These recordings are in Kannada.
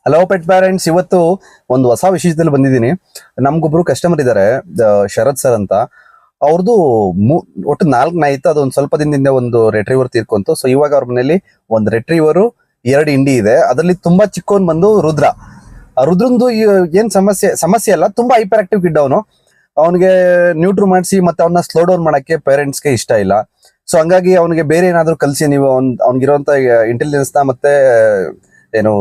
ಹಲೋ ಪೆಟ್ ಪ್ಯಾರೆಂಟ್ಸ್, ಇವತ್ತು ಒಂದು ಹೊಸ ವಿಷಯದಲ್ಲಿ ಬಂದಿದ್ದೀನಿ. ನಮ್ಗೊಬ್ರು ಕಸ್ಟಮರ್ ಇದ್ದಾರೆ, ಶರತ್ ಸರ್ ಅಂತ. ಅವ್ರದ್ದು ಒಟ್ಟು 4 ನಾಯಿ ಇತ್ತು. ಅದೊಂದು ಸ್ವಲ್ಪ ದಿನದಿಂದ ಒಂದು ರೆಟ್ರೀವರ್ ತೀರ್ಕೊಂತು. ಸೊ ಇವಾಗ ಅವ್ರ ಮನೇಲಿ ಒಂದು ರೆಟ್ರೀವರು, 2 ಇಂಡಿ ಇದೆ. ಅದರಲ್ಲಿ ತುಂಬಾ ಚಿಕ್ಕವನ್ ಬಂದು ರುದ್ರ. ಆ ರುದ್ರಂದು ಏನ್ ಸಮಸ್ಯೆ ಅಲ್ಲ, ತುಂಬಾ ಹೈಪರ್ ಆಕ್ಟಿವ್ ಕಿಡ್ ಅವನು. ಅವನಿಗೆ ನ್ಯೂಟ್ರು ಮಾಡಿಸಿ ಮತ್ತೆ ಅವನ್ನ ಸ್ಲೋ ಡೌನ್ ಮಾಡಕ್ಕೆ ಪೇರೆಂಟ್ಸ್ಗೆ ಇಷ್ಟ ಇಲ್ಲ. ಸೊ ಹಂಗಾಗಿ ಅವನಿಗೆ ಬೇರೆ ಏನಾದ್ರು ಕಲಿಸಿ, ನೀವು ಅವ್ನಿಗಿರುವಂತ ಇಂಟೆಲಿಜೆನ್ಸ್ನ ಮತ್ತೆ ಏನು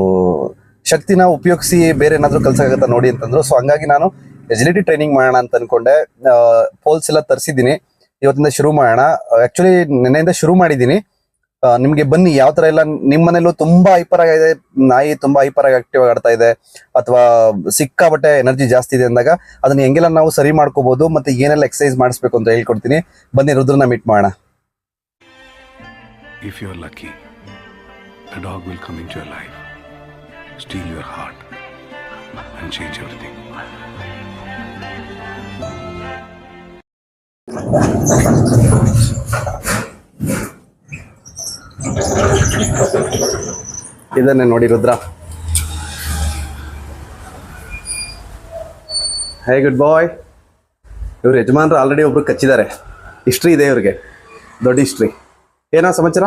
ಶಕ್ತಿನ ಉಪಯೋಗಿಸಿ ಬೇರೆ ಏನಾದ್ರು ಕಲ್ಸಕ್ಕಾಗತ್ತಾ ನೋಡಿ ಅಂತಂದ್ರು. ಸೊ ಹಂಗಾಗಿ ನಾನು ಎಜಿಲಿಟಿ ಟ್ರೈನಿಂಗ್ ಮಾಡೋಣ ಅಂತ ಅನ್ಕೊಂಡೆ. ಪೋಲ್ಸ್ ಎಲ್ಲ ತರಿಸಿದ್ದೀನಿ, ಇವತ್ತಿಂದ ಶುರು ಮಾಡೋಣ. ಆಕ್ಚುಲಿ ನಿನ್ನೆಯಿಂದ ಶುರು ಮಾಡಿದ್ದೀನಿ. ನಿಮ್ಗೆ ಬನ್ನಿ, ಯಾವ ತರ ಎಲ್ಲ ನಿಮ್ಮ ಮನೇಲೂ ತುಂಬಾ ಹೈಪರ್ ಆಗಿದೆ, ನಾಯಿ ತುಂಬಾ ಹೈಪರ್ ಆಗಿ ಆಕ್ಟಿವ್ ಆಡ್ತಾ ಇದೆ, ಅಥವಾ ಸಿಕ್ಕಾಬಟ್ಟೆ ಎನರ್ಜಿ ಜಾಸ್ತಿ ಇದೆ ಅಂದಾಗ ಅದನ್ನ ಹೆಂಗೆಲ್ಲ ನಾವು ಸರಿ ಮಾಡ್ಕೋಬಹುದು, ಮತ್ತೆ ಏನೆಲ್ಲ ಎಕ್ಸರ್ಸೈಸ್ ಮಾಡಿಸ್ಬೇಕು ಅಂತ ಹೇಳ್ಕೊಡ್ತೀನಿ. ಬನ್ನಿ, ರುದ್ರನ ಮೀಟ್ ಮಾಡೋಣ. If you're lucky, a dog will come into your life, steal your heart, and change everything. ಇದನ್ನೇ ನೋಡಿ ರುದ್ರ. ಹೇ ಗುಡ್ ಬಾಯ್. ಇವ್ರ ಯಜಮಾನ್ರು ಆಲ್ರೆಡಿ ಒಬ್ರು ಕಚ್ಚಿದ್ದಾರೆ. ಹಿಸ್ಟ್ರಿ ಇದೆ ಇವ್ರಿಗೆ, ದೊಡ್ಡ ಹಿಸ್ಟ್ರಿ. ಏನೋ ಸಮಾಚಾರ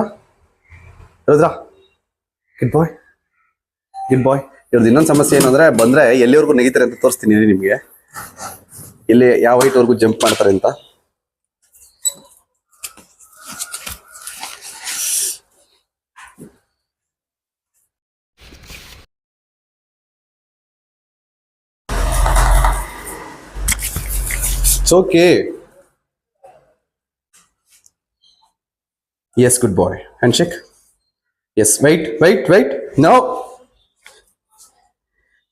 ರುದ್ರ? ಗುಡ್ ಬಾಯ್, ಗುಡ್ ಬಾಯ್. ಇವ್ರದ್ದು ಇನ್ನೊಂದು ಸಮಸ್ಯೆ ಏನು ಅಂದ್ರೆ, ಬಂದ್ರೆ ಎಲ್ಲಿವರೆಗೂ ನೆಗಿತಾರೆ ಅಂತ ತೋರಿಸ್ತೀನಿ ನಿಮಗೆ. ಇಲ್ಲಿ ಯಾವ ಹೈಟ್ವರೆಗೂ ಜಂಪ್ ಮಾಡ್ತಾರೆ ಅಂತ. It's okay. Yes, good boy. Handshake. Yes, wait. No.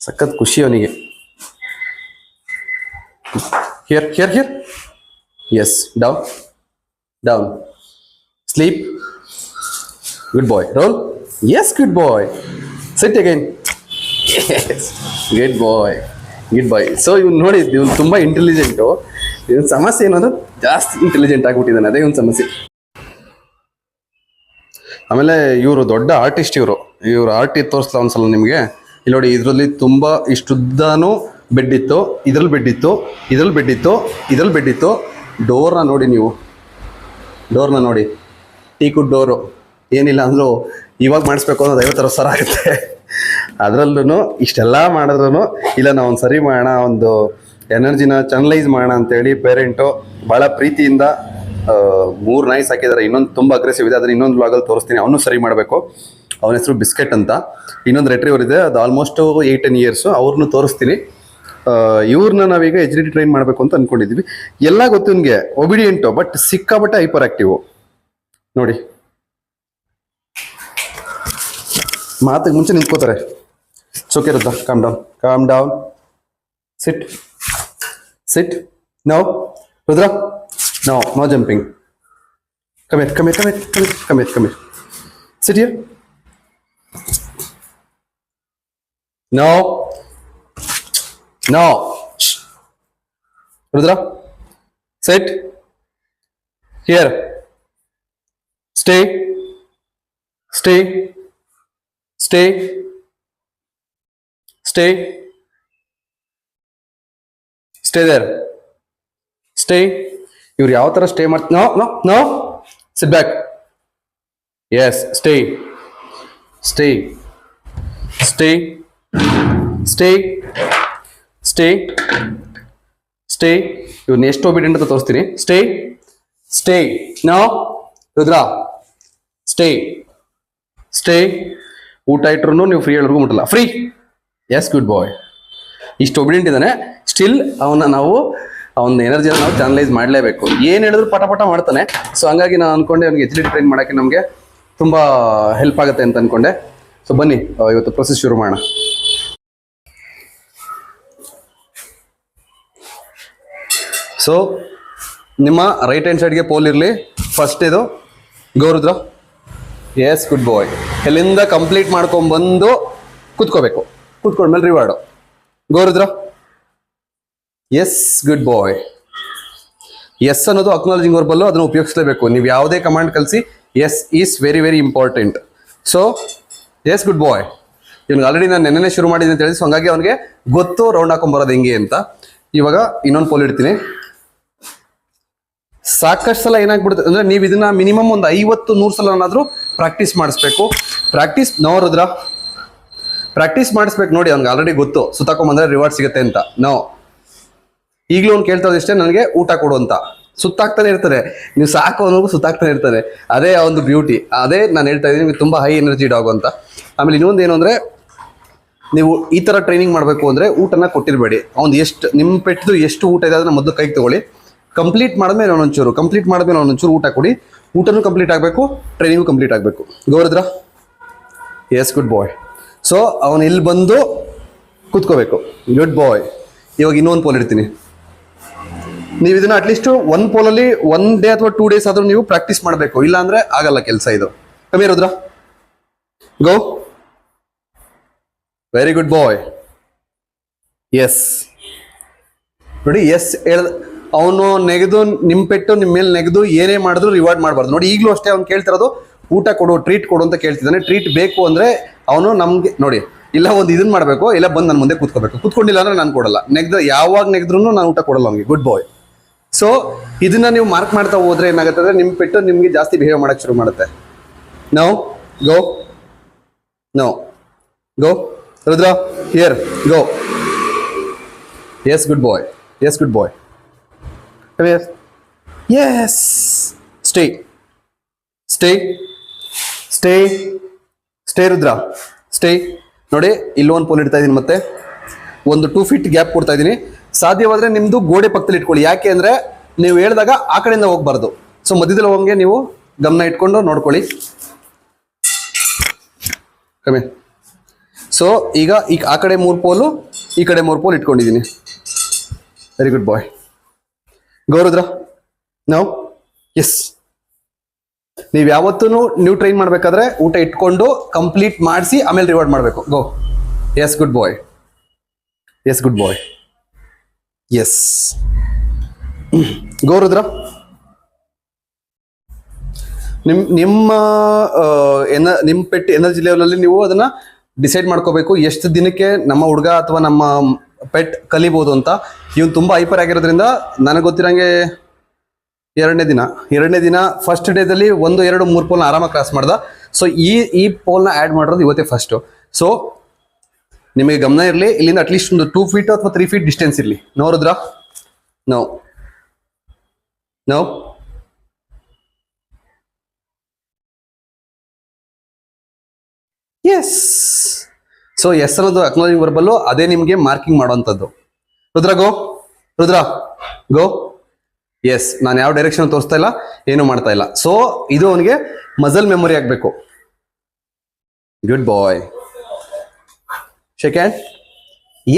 ಸಖತ್ ಖುಷಿ ಅವನಿಗೆ. Here. Yes, down. Sleep. Good boy. Roll. Yes, good boy. Sit again. Yes, good boy. So ಇವ್ನು ನೋಡಿ, ಇವ್ನು ತುಂಬಾ ಇಂಟೆಲಿಜೆಂಟು. ಇವನ್ ಸಮಸ್ಯೆ ಏನಂದ್ರೆ ಜಾಸ್ತಿ ಇಂಟೆಲಿಜೆಂಟ್ ಆಗ್ಬಿಟ್ಟಿದ್ದಾನೆ, ಅದೇ ಒಂದು ಸಮಸ್ಯೆ. ಆಮೇಲೆ ಇವರು ದೊಡ್ಡ ಆರ್ಟಿಸ್ಟ್. ಇವ್ರು ಆರ್ಟ್ ತೋರಿಸ್ಲಾ ಒಂದ್ಸಲ ನಿಮಗೆ. ಇಲ್ಲಿ ನೋಡಿ, ಇದರಲ್ಲಿ ತುಂಬಾ ಇಷ್ಟುದ್ದಾನು ಬೆಡ್ ಇತ್ತು, ಇದ್ರಲ್ಲಿ ಬೆಡ್ ಇತ್ತು. ಡೋರ್ನ ನೋಡಿ, ನೀವು ಡೋರ್ನ ನೋಡಿ, ಟೀಕುಡ್ ಡೋರು. ಏನಿಲ್ಲ ಅಂದ್ರು ಇವಾಗ ಮಾಡಿಸ್ಬೇಕು ಅನ್ನೋದು 50,000 ಆಗುತ್ತೆ. ಅದರಲ್ಲೂ ಇಷ್ಟೆಲ್ಲ ಮಾಡಿದ್ರು ಇಲ್ಲ, ನಾವು ಒಂದು ಸರಿ ಮಾಡೋಣ, ಒಂದು ಎನರ್ಜಿನ ಚಾನಲೈಸ್ ಮಾಡೋಣ ಅಂತೇಳಿ ಪೇರೆಂಟು ಭಾಳ ಪ್ರೀತಿಯಿಂದ 3 ನಾಯಿ ಸಾಕಿದ್ದಾರೆ. ಇನ್ನೊಂದು ತುಂಬ ಅಗ್ರೆಸಿವ್ ಇದೆ, ಅದನ್ನ ಇನ್ನೊಂದು ಬ್ಲಾಗಲ್ಲಿ ತೋರಿಸ್ತೀನಿ. ಅವನು ಸರಿ ಮಾಡಬೇಕು. ಅವನ ಹೆಸರು ಬಿಸ್ಕೆಟ್ ಅಂತ. ಇನ್ನೊಂದು ರೆಟ್ರೀವರ್ ಇದೆ, ಅದು ಆಲ್ಮೋಸ್ಟ್ 8-10 ಇಯರ್ಸು. ಅವ್ರನ್ನೂ ತೋರಿಸ್ತೀನಿ. ಇವ್ರನ್ನ ನಾವೀಗ ಎಜಿಲಿಟಿ ಟ್ರೈನ್ ಮಾಡಬೇಕು ಅಂತ ಅಂದ್ಕೊಂಡಿದ್ದೀವಿ. ಎಲ್ಲ ಗೊತ್ತು ನಿಮಗೆ, ಒಬಿಡಿಯೆಂಟು, ಬಟ್ ಸಿಕ್ಕಾಬಟ್ಟೆ ಹೈಪರ್ ಆಕ್ಟಿವ್ ನೋಡಿ. ಮಾತಿಗೆ ಮುಂಚೆ ನಿಂತ್ಕೋತಾರೆ. ಸೋಕೆ Rudra, calm down. Sit. No Rudra, no jumping. Come here. Sit here. No. Shh. Rudra, sit. Here. Stay. Stay there. Stay. ಇವ್ರು ಯಾವ ತರ ಸ್ಟೇ ಮಾಡ್ತಾರೆ? No. Sit back. Yes, stay. ಇವ್ರನ್ನ ಎಷ್ಟು ಒಬಿಡಿಯಂಟ್ ಅಂತ ತೋರಿಸ್ತೀನಿ. ಸ್ಟೇ. No Rudra, stay. ಊಟ ಇಟ್ರು ನೀವು ಫ್ರೀ ಹೇಳಿದ್ರು ಮುಟ್ಟಲ್ಲ. ಫ್ರೀ. Yes, good boy. ಇಷ್ಟು ಒಬಿಡಿಯಂಟ್ ಇದ್ದಾನೆ. ಸ್ಟಿಲ್ ನಾವು ಅವನ ಎನರ್ಜಿನ ನಾವು ಚಾನಲೈಸ್ ಮಾಡಲೇಬೇಕು. ಏನು ಹೇಳಿದ್ರು ಪಟ ಮಾಡ್ತಾನೆ. ಸೊ ಹಂಗಾಗಿ ನಾನು ಅನ್ಕೊಂಡೆ ಅವ್ನಿಗೆ ಎಜಿಲಿಟಿ ಟ್ರೈನ್ ಮಾಡೋಕ್ಕೆ ನಮಗೆ ತುಂಬ ಹೆಲ್ಪ್ ಆಗುತ್ತೆ ಅಂತ ಅನ್ಕೊಂಡೆ. ಸೊ ಬನ್ನಿ, ಇವತ್ತು ಪ್ರೊಸೆಸ್ ಶುರು ಮಾಡೋಣ. ಸೊ ನಿಮ್ಮ ರೈಟ್ ಹ್ಯಾಂಡ್ ಸೈಡ್ಗೆ ಪೋಲ್ ಇರಲಿ. ಫಸ್ಟ್ ಇದು ಗೌರುದ್ರ. Yes, good boy. ಎಲ್ಲಿಂದ ಕಂಪ್ಲೀಟ್ ಮಾಡ್ಕೊಂಡ್ಬಂದು ಕೂತ್ಕೋಬೇಕು. ಕೂತ್ಕೊಂಡ್ಮೇಲೆ ರಿವಾರ್ಡು. ಗೌರುದ್ರ. Yes, good boy. ಎಸ್ ಅನ್ನೋದು ಅಕ್ನಾಲಜಿಂಗ್ ವರ್ಬಲ್ಲು, ಅದನ್ನು ಉಪಯೋಗಿಸಲೇಬೇಕು. ನೀವು ಯಾವುದೇ ಕಮಾಂಡ್ ಕಲಿಸಿ, yes is very very important. So yes, good boy. ಇವ್ನಿಗೆ ಆಲ್ರೆಡಿ ನಾನು ನೆನ್ನೆ ಶುರು ಮಾಡಿದ್ದೀನಿ ಅಂತ ಹೇಳಿ, ಸೊ ಹಂಗಾಗಿ ಅವನಿಗೆ ಗೊತ್ತು ರೌಂಡ್ ಹಾಕೊಂಡ್ ಬರೋದು ಹೆಂಗೆ ಅಂತ. ಇವಾಗ ಇನ್ನೊಂದು ಪೋಲ್ ಇಡ್ತೀನಿ. ಸಾಕಷ್ಟು ಸಲ ಏನಾಗ್ಬಿಡುತ್ತೆ ಅಂದ್ರೆ ನೀವು ಇದನ್ನ ಮಿನಿಮಮ್ ಒಂದು 50-100 ಸಲನಾದ್ರೂ ಪ್ರಾಕ್ಟೀಸ್ ಮಾಡಿಸ್ಬೇಕು. ಪ್ರಾಕ್ಟೀಸ್ ಮಾಡಿಸ್ಬೇಕು. ನೋಡಿ ಅವ್ನಿಗೆ ಆಲ್ರೆಡಿ ಗೊತ್ತು ಸುತ್ತಾಕೊಂಬಂದ್ರೆ ರಿವಾರ್ಡ್ ಸಿಗುತ್ತೆ ಅಂತ. ಈಗಲೂ ಅವ್ನು ಕೇಳ್ತಾ ಇಷ್ಟೇ, ನನಗೆ ಊಟ ಕೊಡು ಅಂತ. ಸುತ್ತಾಗ್ತಾನೆ ಇರ್ತಾರೆ, ನೀವು ಸಾಕು ಅನ್ನೋದು ಸುತ್ತಾಗ್ತಾನೆ ಇರ್ತಾರೆ. ಅದೇ ಒಂದು ಬ್ಯೂಟಿ. ಅದೇ ನಾನು ಹೇಳ್ತಾ ಇದ್ದೀನಿ, ತುಂಬಾ ಹೈ ಎನರ್ಜಿ ಡಾಗ್ ಅಂತ. ಆಮೇಲೆ ಇನ್ನೊಂದು ಏನು ಅಂದ್ರೆ, ನೀವು ಈ ತರ ಟ್ರೈನಿಂಗ್ ಮಾಡಬೇಕು ಅಂದ್ರೆ ಊಟನ ಕೊಟ್ಟಿರಬೇಡಿ. ಅವ್ನು ಎಷ್ಟು ನಿಮ್ಮ ಪೆಟ್ಟು ಎಷ್ಟು ಊಟ ಇದೆ ಅದನ್ನ ಮೊದಲು ಕೈಗೆ ತಗೊಳ್ಳಿ. ಕಂಪ್ಲೀಟ್ ಮಾಡಿದ್ಮೇಲೆ ಒಂದೊಂಚೂರು ಊಟ ಕೊಡಿ. ಊಟನೂ ಕಂಪ್ಲೀಟ್ ಆಗಬೇಕು, ಟ್ರೈನಿಂಗು ಕಂಪ್ಲೀಟ್ ಆಗಬೇಕು. ಗೌರದ್ರ, ಎಸ್, ಗುಡ್ ಬಾಯ್. ಸೊ ಅವನು ಇಲ್ಲಿ ಬಂದು ಕೂತ್ಕೋಬೇಕು. ಗುಡ್ ಬಾಯ್. ಇವಾಗ ಇನ್ನೊಂದು ಪೋಲ್ ಇಡ್ತೀನಿ. ನೀವು ಇದನ್ನ ಅಟ್ಲೀಸ್ಟ್ ಒಂದು ಪೋಲಲ್ಲಿ 1 ಡೇ ಅಥವಾ 2 ಡೇಸ್ ಆದ್ರೂ ನೀವು ಪ್ರಾಕ್ಟೀಸ್ ಮಾಡಬೇಕು. ಇಲ್ಲ ಅಂದ್ರೆ ಆಗಲ್ಲ ಕೆಲಸ ಇದು. ಕಮ್ಮಿ ರುದ್ರ, ಗೋ. Very good boy. ಎಸ್ ನೋಡಿ, ಎಸ್ ಹೇಳ್ದ. ಅವನು ನೆಗೆದು ನಿಮ್ಮ ಪೆಟ್ಟು ನಿಮ್ಮ ಮೇಲೆ ನೆಗೆದು ಏನೇ ಮಾಡಿದ್ರು ರಿವಾರ್ಡ್ ಮಾಡಬಾರ್ದು. ನೋಡಿ ಈಗಲೂ ಅಷ್ಟೇ ಅವ್ನು ಕೇಳ್ತಿರೋದು ಊಟ ಕೊಡು, ಟ್ರೀಟ್ ಕೊಡು ಅಂತ ಕೇಳ್ತಿದ್ದಾನೆ. ಟ್ರೀಟ್ ಬೇಕು ಅಂದ್ರೆ ಅವನು ನಮ್ಗೆ ನೋಡಿ, ಇಲ್ಲ ಒಂದು ಇದನ್ನ ಮಾಡಬೇಕು, ಇಲ್ಲ ಬಂದು ನನ್ನ ಮುಂದೆ ಕೂತ್ಕೋಬೇಕು. ಕೂತ್ಕೊಂಡಿಲ್ಲ ಅಂದ್ರೆ ನಾನು ಕೊಡಲ್ಲ. ಯಾವಾಗ ನೆಗೆದ್ರೂ ನಾನು ಊಟ ಕೊಡಲ್ಲ ಅವ್ನಿಗೆ. ಗುಡ್ ಬಾಯ್. ಸೊ ಇದನ್ನ ನೀವು ಮಾರ್ಕ್ ಮಾಡ್ತಾ ಹೋದ್ರೆ ಏನಾಗುತ್ತೆ ಅಂದ್ರೆ ನಿಮ್ಮ ಪೆಟ್ಟು ನಿಮ್ಗೆ ಜಾಸ್ತಿ ಬಿಹೇವ್ ಮಾಡಕ್ ಶುರು ಮಾಡುತ್ತೆ. No go, no go. Rudra, here go. Yes, good boy. Yes, good boy. Yes. Stay. Rudra, stay. ನೋಡಿ ಇಲ್ಲೊಂದು ಪೋಲ್ ಇಡ್ತಾ ಇದೀನಿ, ಮತ್ತೆ ಒಂದು 2 ಫೀಟ್ ಗ್ಯಾಪ್ ಕೊಡ್ತಾ ಇದೀನಿ. ಸಾಧ್ಯವಾದ್ರೆ ನಿಮ್ದು ಗೋಡೆ ಪಕ್ಕದಲ್ಲಿ ಇಟ್ಕೊಳ್ಳಿ. ಯಾಕೆ ಅಂದ್ರೆ ನೀವು ಹೇಳಿದಾಗ ಆ ಕಡೆಯಿಂದ ಹೋಗ್ಬಾರ್ದು. ಸೊ ಮಧ್ಯದಲ್ಲಿ ಹೋಗಂಗೆ ನೀವು ಗಮನ ಇಟ್ಕೊಂಡು ನೋಡ್ಕೊಳ್ಳಿ. ಕಮ್ಮಿ. ಸೊ ಈಗ ಆ ಕಡೆ 3 ಪೋಲು, ಈ ಕಡೆ 3 ಪೋಲ್ ಇಟ್ಕೊಂಡಿದ್ದೀನಿ. ವೆರಿ ಗುಡ್ ಬಾಯ್. ಗೌರದ್ರ, ನಾವು ಎಸ್. ನೀವು ಯಾವತ್ತೂ ನೀವು ಟ್ರೈನ್ ಮಾಡ್ಬೇಕಾದ್ರೆ ಊಟ ಇಟ್ಕೊಂಡು ಕಂಪ್ಲೀಟ್ ಮಾಡಿಸಿ ಆಮೇಲೆ ರಿವಾರ್ಡ್ ಮಾಡಬೇಕು. ಗೋ. Yes, good boy. Yes, good boy. S. ಗೌರದ್ರ, ನಿಮ್ಮ ಪೆಟ್ ಎನರ್ಜಿ ಲೆವೆಲ್ ಅಲ್ಲಿ ನೀವು ಅದನ್ನ ಡಿಸೈಡ್ ಮಾಡ್ಕೋಬೇಕು. ಎಷ್ಟು ದಿನಕ್ಕೆ ನಮ್ಮ ಹುಡುಗ ಅಥವಾ ನಮ್ಮ ಪೆಟ್ ಕಲಿಬಹುದು ಅಂತ. ಇವನು ತುಂಬಾ ಹೈಪರ್ ಆಗಿರೋದ್ರಿಂದ ನನಗೆ ಗೊತ್ತಿರಂಗೆ ಎರಡನೇ ದಿನ ಫಸ್ಟ್ ಡೇದಲ್ಲಿ 1, 2, 3 ಪೋಲ್ನ ಆರಾಮಾಗಿ ಕ್ರಾಸ್ ಮಾಡ್ದ. ಸೊ ಈ ಪೋಲ್ನ ಆ್ಯಡ್ ಮಾಡಿರೋದು ಇವತ್ತೇ ಫಸ್ಟು. ಸೊ ನಿಮಗೆ ಗಮನ ಇರಲಿ, ಇಲ್ಲಿಂದ ಅಟ್ಲೀಸ್ಟ್ ಒಂದು 2 ಫೀಟ್ ಅಥವಾ 3 ಫೀಟ್ ಡಿಸ್ಟೆನ್ಸ್ ಇರಲಿ. ನೋಡಿದ್ರ, ನೋ ಎಸ್. ಸೊ ಎಸ್ ಅನ್ನೋದು ಅಕ್ನಾಲಜಿಂಗ್ ವರ್ಬಲ್ಲು, ಅದೇ ನಿಮಗೆ ಮಾರ್ಕಿಂಗ್ ಮಾಡುವಂಥದ್ದು. ರುದ್ರ, ಗೋ. ಎಸ್. ನಾನು ಯಾವ ಡೈರೆಕ್ಷನ್ ತೋರಿಸ್ತಾ ಇಲ್ಲ, ಏನು ಮಾಡ್ತಾ ಇಲ್ಲ. ಸೊ ಇದು ಅವನಿಗೆ ಮಸಲ್ ಮೆಮೊರಿ ಆಗಬೇಕು. Good boy. Shake hand.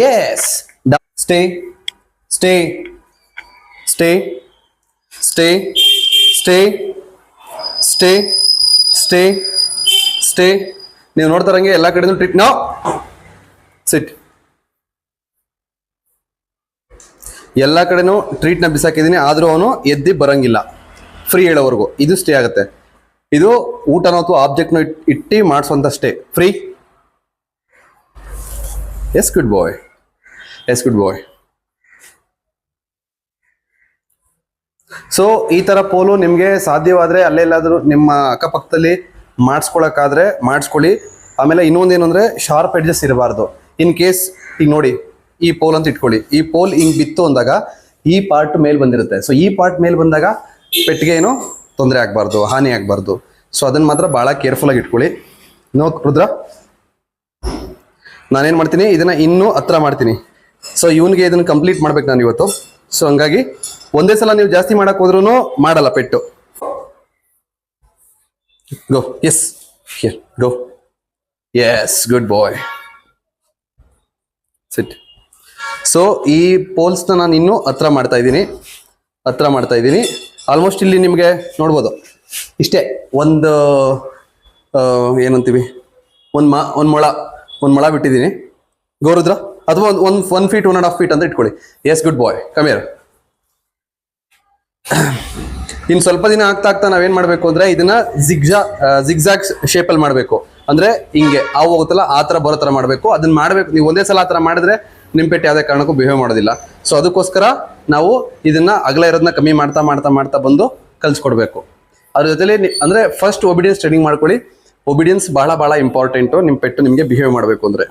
Yes. Stay. ನೀವು ನೋಡ್ತಾರಂಗೆ ಎಲ್ಲ ಕಡೆನೂ ಟ್ರೀಟ್. ನೋ, ಸಿಟ್. ಎಲ್ಲ ಕಡೆನೂ ಟ್ರೀಟ್ನ ಬಿಸಾಕಿದ್ದೀನಿ, ಆದರೂ ಅವನು ಎದ್ದಿ ಬರಂಗಿಲ್ಲ ಫ್ರೀ ಹೇಳೋವರೆಗೂ. ಇದು ಸ್ಟೇ ಆಗುತ್ತೆ. ಇದು ಊಟನೋ ಅಥವಾ ಆಬ್ಜೆಕ್ಟ್ನ ಇಟ್ಟು ಮಾಡಿಸುವಂಥ ಸ್ಟೇ. ಫ್ರೀ. ಎಸ್, ಗುಡ್ ಬಾಯ್. ಸೊ ಈ ಥರ ಪೋಲು ನಿಮಗೆ ಸಾಧ್ಯವಾದರೆ ಅಲ್ಲೆಲ್ಲಾದರೂ ನಿಮ್ಮ ಅಕ್ಕಪಕ್ಕದಲ್ಲಿ ಮಾಡಿಸ್ಕೊಳಕ್ಕಾದ್ರೆ ಮಾಡಿಸ್ಕೊಳ್ಳಿ. ಆಮೇಲೆ ಇನ್ನೊಂದೇನು ಅಂದರೆ ಶಾರ್ಪ್ ಎಡ್ಜಸ್ ಇರಬಾರ್ದು. ಇನ್ ಕೇಸ್ ಈಗ ನೋಡಿ, ಈ ಪೋಲ್ ಅಂತ ಇಟ್ಕೊಳ್ಳಿ. ಈ ಪೋಲ್ ಹಿಂಗ್ ಬಿತ್ತು ಅಂದಾಗ ಈ ಪಾರ್ಟ್ ಮೇಲ್ ಬಂದಿರುತ್ತೆ. ಸೊ ಈ ಪಾರ್ಟ್ ಮೇಲ್ ಬಂದಾಗ ಪೆಟ್ಟಿಗೆ ಏನು ತೊಂದರೆ ಆಗಬಾರ್ದು, ಹಾನಿ ಆಗಬಾರ್ದು. ಸೊ ಅದನ್ನ ಮಾತ್ರ ಭಾಳ ಕೇರ್ಫುಲ್ ಆಗಿ ಇಟ್ಕೊಳ್ಳಿ. ರುದ್ರ, ನಾನೇನು ಮಾಡ್ತೀನಿ, ಇದನ್ನ ಇನ್ನೂ ಹತ್ರ ಮಾಡ್ತೀನಿ. ಸೊ ಇವನಿಗೆ ಇದನ್ನ ಕಂಪ್ಲೀಟ್ ಮಾಡ್ಬೇಕು ನಾನು ಇವತ್ತು. ಸೊ ಹಂಗಾಗಿ ಒಂದೇ ಸಲ ನೀವು ಜಾಸ್ತಿ ಮಾಡಕ್ ಹೋದ್ರೂ ಮಾಡಲ್ಲ pet. Go. Yes, here go. Yes, good boy. Sit. So ಈ ಪೋಲ್ಸ್ನ ನಾನು ಇನ್ನೂ ಹತ್ರ ಮಾಡ್ತಾ ಇದ್ದೀನಿ. ಆಲ್ಮೋಸ್ಟ್ ಇಲ್ಲಿ ನಿಮಗೆ ನೋಡ್ಬೋದು ಇಷ್ಟೇ, ಒಂದು ಏನಂತೀವಿ, ಒಂದು ಮೊಳ ಬಿಟ್ಟಿದ್ದೀನಿ. ಗೌರದ್ರ, ಅಥವಾ ಒಂದು 1 ಫೀಟ್ 1.5 ಫೀಟ್ ಅಂತ ಇಟ್ಕೊಳ್ಳಿ. Yes, good boy. Come here. ಇನ್ನು ಸ್ವಲ್ಪ ದಿನ ಆಗ್ತಾ ಆಗ್ತಾ ನಾವೇನ್ ಮಾಡ್ಬೇಕು ಅಂದ್ರೆ ಇದನ್ನ ಜಿಗ್ಜಾಗ್ ಶೇಪಲ್ಲಿ ಮಾಡಬೇಕು. ಅಂದ್ರೆ ಹಿಂಗೆ ಹಾವು ಹೋಗುತ್ತಲ್ಲ ಆ ತರ ಬರೋ ತರ ಮಾಡಬೇಕು. ಅದನ್ನ ಮಾಡ್ಬೇಕು. ನೀವು ಒಂದೇ ಸಲ ಆ ತರ ಮಾಡಿದ್ರೆ ನಿಮ್ ಪೆಟ್ ಯಾವುದೇ ಕಾರಣಕ್ಕೂ ಬಿಹೇವ್ ಮಾಡೋದಿಲ್ಲ. ಸೊ ಅದಕ್ಕೋಸ್ಕರ ನಾವು ಇದನ್ನ ಅಗಲ ಇರೋದನ್ನ ಕಮ್ಮಿ ಮಾಡ್ತಾ ಮಾಡ್ತಾ ಮಾಡ್ತಾ ಬಂದು ಕಲ್ಸ್ಕೊಡ್ಬೇಕು. ಅದ್ರ ಜೊತೆಲಿ ಅಂದ್ರೆ ಫಸ್ಟ್ ಒಬಿಡಿಯನ್ಸ್ ಟ್ರೈನಿಂಗ್ ಮಾಡ್ಕೊಳ್ಳಿ. ಒಬಿಡಿಯನ್ಸ್ ಬಹಳ ಬಹಳ ಇಂಪಾರ್ಟೆಂಟು. ನಿಮ್ ಪೆಟ್ಟು ನಿಮ್ಗೆ ಬಿಹೇವ್ ಮಾಡಬೇಕು ಅಂದ್ರೆ.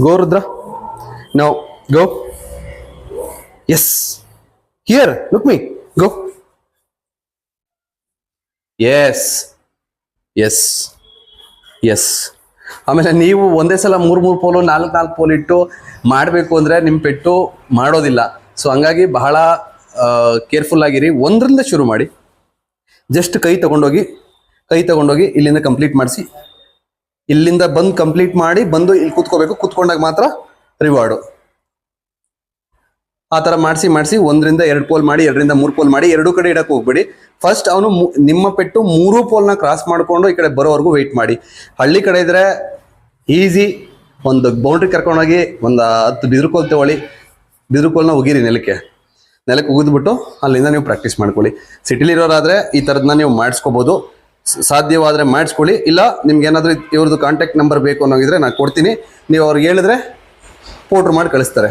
Go Rudra, no go. Yes, here look me, go. Yes yes yes. ಆಮೇಲೆ ನೀವು ಒಂದೇ ಸಲ 3 ಪೋಲು 4 ಪೋಲ್ ಇಟ್ಟು ಮಾಡಬೇಕು ಅಂದ್ರೆ ನಿಮ್ಮ ಪೆಟ್ಟು ಮಾಡೋದಿಲ್ಲ. ಸೊ ಹಂಗಾಗಿ ಬಹಳ ಕೇರ್ಫುಲ್ ಆಗಿರಿ. 1ರಿಂದ ಶುರು ಮಾಡಿ. ಜಸ್ಟ್ ಕೈ ತಗೊಂಡೋಗಿ ಇಲ್ಲಿಂದ ಕಂಪ್ಲೀಟ್ ಮಾಡಿಸಿ, ಇಲ್ಲಿಂದ ಬಂದು ಕಂಪ್ಲೀಟ್ ಮಾಡಿ ಬಂದು ಇಲ್ಲಿ ಕೂತ್ಕೋಬೇಕು. ಕೂತ್ಕೊಂಡಾಗ ಮಾತ್ರ ರಿವಾರ್ಡು. ಆ ಥರ ಮಾಡಿಸಿ 1ರಿಂದ 2 ಪೋಲ್ ಮಾಡಿ, 2ರಿಂದ 3 ಪೋಲ್ ಮಾಡಿ. 2 ಕಡೆ ಇಡಕ್ಕೆ ಹೋಗ್ಬೇಡಿ. ಫಸ್ಟ್ ಅವನು ನಿಮ್ಮ ಪೆಟ್ಟು 3 ಪೋಲ್ನ ಕ್ರಾಸ್ ಮಾಡಿಕೊಂಡು ಈ ಕಡೆ ಬರೋವರೆಗೂ ವೆಯ್ಟ್ ಮಾಡಿ. ಹಳ್ಳಿ ಕಡೆ ಇದ್ರೆ ಈಸಿ, ಒಂದು ಬೌಂಡ್ರಿ ಕರ್ಕೊಂಡೋಗಿ ಒಂದು 10 ಬಿದಿರುಕೋಲ್ ತಗೊಳ್ಳಿ, ಬಿದಿರುಕೋಲ್ನ ಉಗಿರಿ ನೆಲಕ್ಕೆ ಉಗಿದ್ಬಿಟ್ಟು ಅಲ್ಲಿಂದ ನೀವು ಪ್ರಾಕ್ಟೀಸ್ ಮಾಡ್ಕೊಳ್ಳಿ. ಸಿಟಿಲಿರೋರಾದ್ರೆ ಈ ಥರದನ್ನ ನೀವು ಮಾಡಿಸ್ಕೋಬೋದು. ಸಾಧ್ಯವಾದರೆ ಮಾಡಿಸ್ಕೊಳ್ಳಿ. ಇಲ್ಲ ನಿಮ್ಗೆ ಏನಾದರೂ ಇವ್ರದ್ದು ಕಾಂಟ್ಯಾಕ್ಟ್ ನಂಬರ್ ಬೇಕು ಅನ್ನೋಗಿದ್ರೆ ನಾನು ಕೊಡ್ತೀನಿ. ನೀವು ಅವ್ರಿಗೆ ಹೇಳಿದ್ರೆ ಪೋರ್ಟ್ರ್ ಮಾಡಿ ಕಳಿಸ್ತಾರೆ.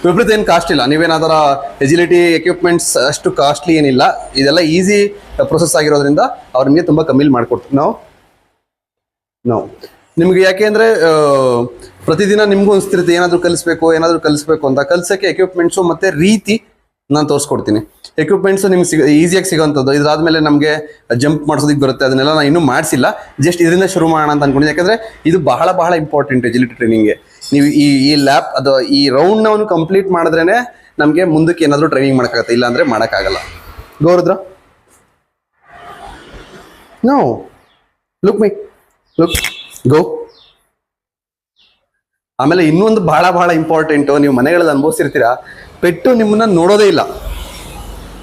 ವಿಪರೀತ ಏನು ಕಾಸ್ಟ್ ಇಲ್ಲ. ನೀವೇನಾದರೂ ಎಜಿಲಿಟಿ ಎಕ್ವಿಪ್ಮೆಂಟ್ಸ್ ಅಷ್ಟು ಕಾಸ್ಟ್ಲಿ ಏನಿಲ್ಲ. ಇದೆಲ್ಲ ಈಸಿ ಪ್ರೊಸೆಸ್ ಆಗಿರೋದ್ರಿಂದ ಅವ್ರು ನಿಮಗೆ ತುಂಬ ಕಮ್ಮಿಲಿ ಮಾಡಿಕೊಡ್ತೀವಿ ನಾವು. ನಿಮ್ಗೆ ಯಾಕೆ ಅಂದರೆ ಪ್ರತಿದಿನ ನಿಮಗೂ ಅನಿಸ್ತಿರುತ್ತೆ ಏನಾದರೂ ಕಲಿಸ್ಬೇಕು ಅಂತ. ಕಲಿಸೋಕ್ಕೆ ಎಕ್ವಿಪ್ಮೆಂಟ್ಸು ಮತ್ತು ರೀತಿ ನಾನು ತೋರಿಸ್ಕೊಡ್ತೀನಿ. ಎಕ್ವಿಪ್ಮೆಂಟ್ಸು ನಿಮ್ಗೆ ಈಸಿಯಾಗಿ ಸಿಗೋವಂಥದ್ದು. ಇದಾದ್ಮೇಲೆ ನಮಗೆ ಜಂಪ್ ಮಾಡಿಸೋದಕ್ಕೆ ಬರುತ್ತೆ. ಅದನ್ನೆಲ್ಲ ನಾನು ಇನ್ನೂ ಮಾಡಿಸಿಲ್ಲ. ಜಸ್ಟ್ ಇದರಿಂದ ಶುರು ಮಾಡೋಣ ಅಂತ ಅನ್ಕೊಂಡಿದ್ದೆ. ಯಾಕಂದರೆ ಇದು ಬಹಳ ಬಹಳ ಇಂಪಾರ್ಟೆಂಟ್ ಎಜಿಲಿಟಿ ಟ್ರೈನಿಂಗ್ಗೆ. ನೀವು ಈ ಲ್ಯಾಪ್ ಅದು ಈ ರೌಂಡ್ನ ಅವನು ಕಂಪ್ಲೀಟ್ ಮಾಡಿದ್ರೇ ನಮಗೆ ಮುಂದಕ್ಕೆ ಏನಾದರೂ ಟ್ರೈನಿಂಗ್ ಮಾಡೋಕ್ಕಾಗತ್ತೆ. ಇಲ್ಲ ಅಂದರೆ ಮಾಡೋಕ್ಕಾಗಲ್ಲ. ಗೌರದ್ರ, ನೋ ಲುಕ್ ಮೈ, ಲುಕ್, ಗೋ. ಆಮೇಲೆ ಇನ್ನೊಂದು ಬಹಳ ಬಹಳ ಇಂಪಾರ್ಟೆಂಟು, ನೀವು ಮನೆಗಳಲ್ಲಿ ಅನುಭವಿಸಿರ್ತೀರಾ, ಪೆಟ್ಟು ನಿಮ್ಮನ್ನ ನೋಡೋದೇ ಇಲ್ಲ.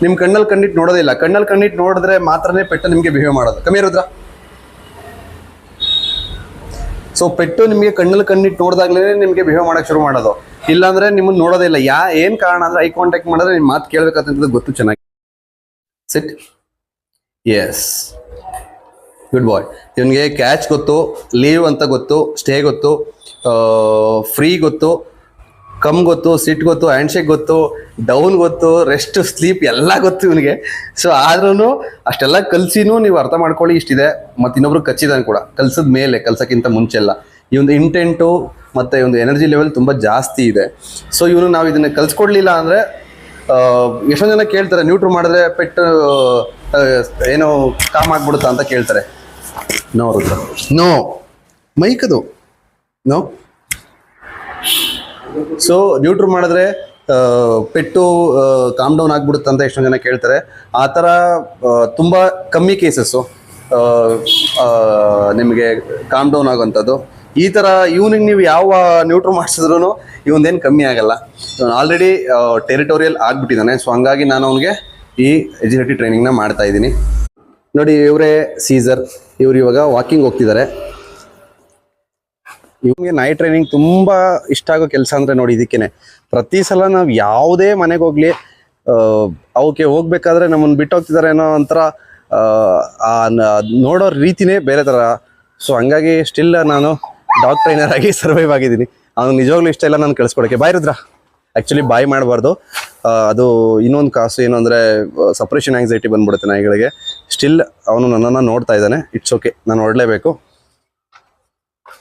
ನಿಮ್ಮ ಕಣ್ಣಲ್ಲಿ ಕಣ್ಣಿಟ್ಟು ನೋಡೋದೇ ಇಲ್ಲ. ಕಣ್ಣಲ್ಲಿ ಕಣ್ಣಿಟ್ಟು ನೋಡಿದ್ರೆ ಮಾತ್ರನೇ ಪೆಟ್ಟು ನಿಮಗೆ ಬಿಹೇವ್ ಮಾಡೋದು. ಕಮ್ಮಿ ಇರೋದ್ರ. ಸೊ ಪೆಟ್ಟು ನಿಮಗೆ ಕಣ್ಣಲ್ಲಿ ಕಣ್ಣಿಟ್ಟು ನೋಡಿದಾಗ್ಲೇ ನಿಮಗೆ ಬಿಹೇವ್ ಮಾಡೋಕೆ ಶುರು ಮಾಡೋದು. ಇಲ್ಲಾಂದ್ರೆ ನಿಮ್ಮನ್ನು ನೋಡೋದೇ ಇಲ್ಲ. ಏನು ಕಾರಣ ಅಂದ್ರೆ ಐ ಕಾಂಟ್ಯಾಕ್ಟ್ ಮಾಡಿದ್ರೆ ನಿಮ್ಮ ಮಾತು ಕೇಳಬೇಕಂತ ಗೊತ್ತು ಚೆನ್ನಾಗಿ. ಸಿಟ್. ಎಸ್, ಗುಡ್ ಬಾಯ್. ಇವನಿಗೆ ಕ್ಯಾಚ್ ಗೊತ್ತು, ಲೀವ್ ಅಂತ ಗೊತ್ತು, ಸ್ಟೇ ಗೊತ್ತು, ಫ್ರೀ ಗೊತ್ತು, ಕಮ್ ಗೊತ್ತು, ಸಿಟ್ ಗೊತ್ತು, ಹ್ಯಾಂಡ್ಶೇಕ್ ಗೊತ್ತು, ಡೌನ್ ಗೊತ್ತು, ರೆಸ್ಟ್, ಸ್ಲೀಪ್ ಎಲ್ಲ ಗೊತ್ತು ಇವನಿಗೆ. ಸೊ ಆದ್ರೂ ಅಷ್ಟೆಲ್ಲ ಕಲ್ಸಿನೂ ನೀವು ಅರ್ಥ ಮಾಡ್ಕೊಳ್ಳಿ ಇಷ್ಟಿದೆ. ಮತ್ತು ಇನ್ನೊಬ್ರು ಕಚ್ಚಿದಾನೆ ಕೂಡ ಕಲ್ಸಿದ ಮೇಲೆ, ಕಲ್ಸೋಕ್ಕಿಂತ ಮುಂಚೆಲ್ಲ ಈ ಒಂದು ಇಂಟೆಂಟು ಮತ್ತು ಒಂದು ಎನರ್ಜಿ ಲೆವೆಲ್ ತುಂಬ ಜಾಸ್ತಿ ಇದೆ. ಸೊ ಇವನು ನಾವು ಇದನ್ನು ಕಲ್ಸ್ಕೊಡ್ಲಿಲ್ಲ ಅಂದರೆ ಎಷ್ಟೊಂದು ಜನ ಕೇಳ್ತಾರೆ, ನ್ಯೂಟ್ರು ಮಾಡಿದ್ರೆ ಪೆಟ್ಟು ಏನೋ ಕಾಮ್ ಆಗ್ಬಿಡುತ್ತಾ ಅಂತ ಕೇಳ್ತಾರೆ. ನೋ ರುದ್ರ, ನೋ ಮೈಕದು, ನೋ. ಸೊ ನ್ಯೂಟ್ರು ಮಾಡಿದ್ರೆ ಪೆಟ್ಟು ಕಾಮ್ ಡೌನ್ ಆಗ್ಬಿಡುತ್ತೆ ಅಂತ ಎಷ್ಟೊಂದು ಜನ ಕೇಳ್ತಾರೆ. ಆ ಥರ ತುಂಬ ಕಮ್ಮಿ ಕೇಸಸ್ಸು ನಿಮಗೆ ಕಾಮ್ ಡೌನ್ ಆಗೋವಂಥದ್ದು. ಈ ಥರ ಇವನಿಗೆ ನೀವು ಯಾವ ನ್ಯೂಟ್ರು ಮಾಡಿಸಿದ್ರು ಇವನ್ದೇನು ಕಮ್ಮಿ ಆಗಲ್ಲ. Already territorial ಆಗಿಬಿಟ್ಟಿದ್ದಾನೆ. ಸೊ ಹಂಗಾಗಿ ನಾನು ಅವನಿಗೆ ಈ ಎಜಿಲಿಟಿ ಟ್ರೈನಿಂಗ್ನ ಮಾಡ್ತಾ ಇದ್ದೀನಿ. ನೋಡಿ, ಇವರೇ ಸೀಸರ್. ಇವ್ರು ಇವಾಗ ವಾಕಿಂಗ್ ಹೋಗ್ತಿದ್ದಾರೆ. ಇವ್ನಿಗೆ ನೈಟ್ ಟ್ರೈನಿಂಗ್ ತುಂಬ ಇಷ್ಟ ಆಗೋ ಕೆಲಸ ಅಂದರೆ ನೋಡಿ ಇದಕ್ಕೇನೆ. ಪ್ರತಿ ಸಲ ನಾವು ಯಾವುದೇ ಮನೆಗೆ ಹೋಗ್ಲಿ ಅವಕ್ಕೆ ಹೋಗ್ಬೇಕಾದ್ರೆ ನಮ್ಮನ್ನು ಬಿಟ್ಟು ಹೋಗ್ತಿದ್ದಾರೆ ಅನ್ನೋ ಒಂಥರ ನೋಡೋ ರೀತಿನೇ ಬೇರೆ ಥರ. ಸೊ ಹಂಗಾಗಿ ಸ್ಟಿಲ್ ನಾನು ಡಾಗ್ ಟ್ರೈನರ್ ಆಗಿ ಸರ್ವೈವ್ ಆಗಿದ್ದೀನಿ. ಅವ್ನು ನಿಜವಾಗ್ಲೂ ಇಷ್ಟ ಇಲ್ಲ ನಾನು ಕಳಿಸ್ಕೊಡೋಕ್ಕೆ. ಬಾಯ್ ರುದ್ರ. ಆ್ಯಕ್ಚುಲಿ ಬಾಯ್ ಮಾಡಬಾರ್ದು. ಅದು ಇನ್ನೊಂದು ಕಾಸು ಏನು ಅಂದರೆ ಸಪ್ರೇಷನ್ ಆಂಗ್ಸೈಟಿ ಬಂದ್ಬಿಡುತ್ತೆ ನಾಯಿಗಳಿಗೆ. ಸ್ಟಿಲ್ ಅವನು ನನ್ನನ್ನು ನೋಡ್ತಾ ಇದ್ದಾನೆ. ಇಟ್ಸ್ ಓಕೆ, ನಾನು ಹೊರಡಲೇಬೇಕು.